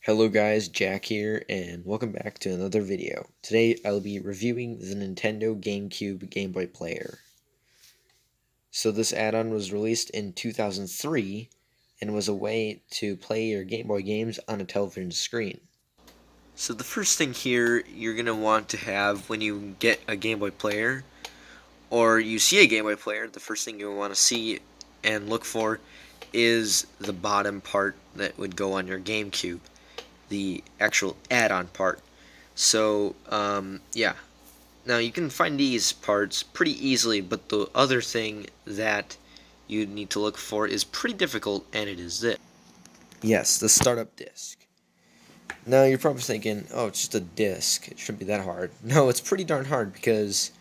Hello guys, Jack here, and welcome back to another video. Today I'll be reviewing the Nintendo GameCube Game Boy Player. So this add-on was released in 2003 and was a way to play your Game Boy games on a television screen. So the first thing here you're going to want to have when you get a Game Boy Player, or you see a Game Boy Player, the first thing you'll want to see and look for is the bottom part that would go on your GameCube. The actual add-on part. So yeah, now you can find these parts pretty easily, but the other thing that you need to look for is pretty difficult, and it is this. Yes, the startup disc. Now you're probably thinking, oh, it's just a disc, it shouldn't be that hard. No, it's pretty darn hard because,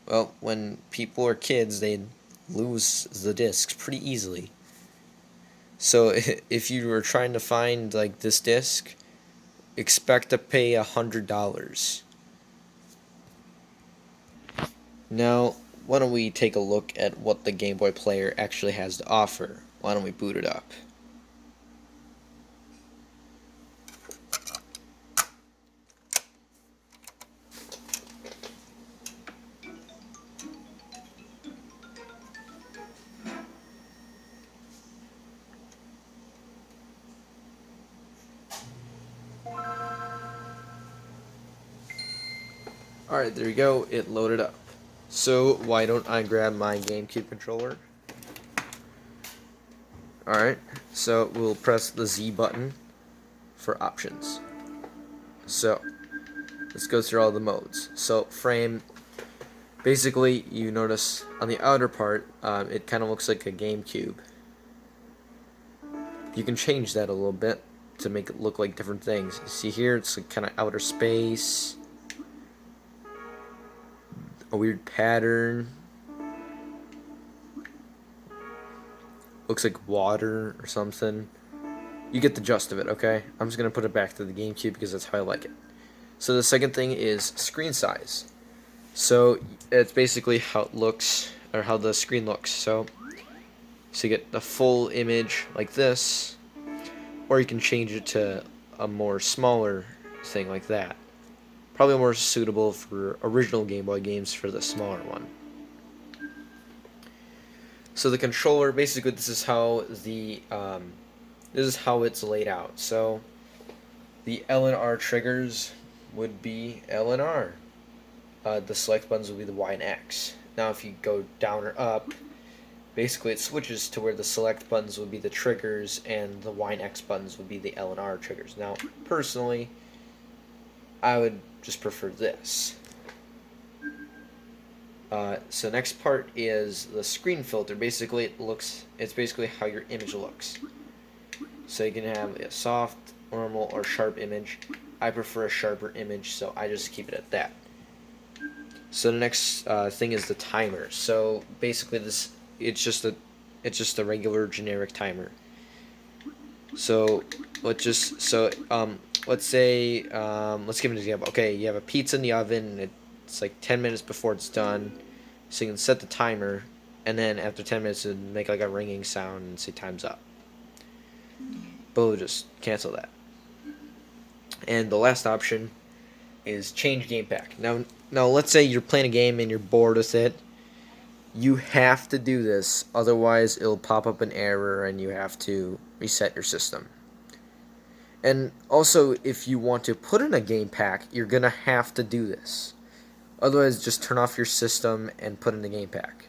well, when people are kids, they lose the discs pretty easily. So if you were trying to find like this disc, expect to pay $100. Now, why don't we take a look at what the Game Boy Player actually has to offer? Why don't we boot it up? Alright, there you go, it loaded up. So, why don't I grab my GameCube controller? Alright, so we'll press the Z button for options. So, let's go through all the modes. So, frame, basically, you notice on the outer part, it kind of looks like a GameCube. You can change that a little bit to make it look like different things. See here, it's like kind of outer space, a weird pattern, looks like water or something. You get the gist of it, okay? I'm just gonna put it back to the GameCube because that's how I like it. So the second thing is screen size. So it's basically how it looks, or how the screen looks. So you get the full image like this, or you can change it to a more smaller thing like that. Probably more suitable for original Game Boy games for the smaller one. So the controller, basically, this is how it's laid out. So the L and R triggers would be L and R. The select buttons would be the Y and X. Now, if you go down or up, basically it switches to where the select buttons would be the triggers and the Y and X buttons would be the L and R triggers. Now, personally, I would just prefer this. So next part is the screen filter. Basically, it's basically how your image looks. So you can have a soft, normal, or sharp image. I prefer a sharper image, so I just keep it at that. So the next thing is the timer. So basically, it's just a regular generic timer. So let's say let's give an example. Okay, you have a pizza in the oven, and it's like 10 minutes before it's done. So you can set the timer, and then after 10 minutes, it'll make like a ringing sound and say time's up. But we'll just cancel that. And the last option is change game pack. Now let's say you're playing a game and you're bored with it. You have to do this, otherwise it'll pop up an error and you have to reset your system. And also, if you want to put in a game pack, you're gonna have to do this. Otherwise, just turn off your system and put in the game pack.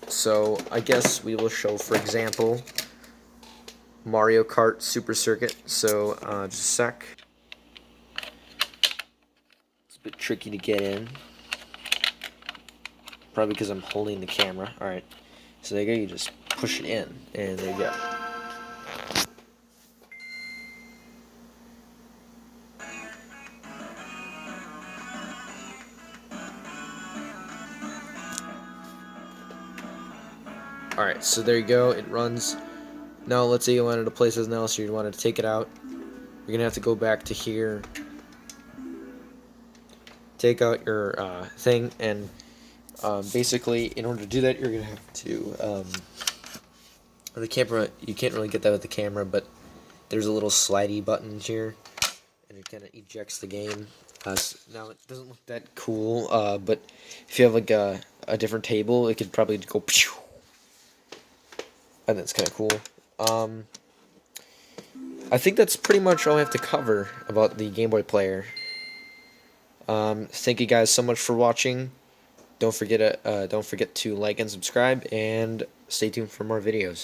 So, I guess we will show, for example, Mario Kart Super Circuit. So, just a sec. It's a bit tricky to get in. Probably because I'm holding the camera. Alright. So there you go, you just push it in, and there you go. Alright, so there you go, it runs. Now let's say you wanted to play something else, or you wanted to take it out. You're going to have to go back to here, take out your thing, and basically in order to do that you're going to have to The camera, you can't really get that with the camera, but there's a little slidey button here, and it kind of ejects the game. Now it doesn't look that cool, but if you have like a different table, it could probably go pew, and that's kind of cool. I think that's pretty much all I have to cover about the Game Boy Player. Thank you guys so much for watching. Don't forget to like and subscribe, and stay tuned for more videos.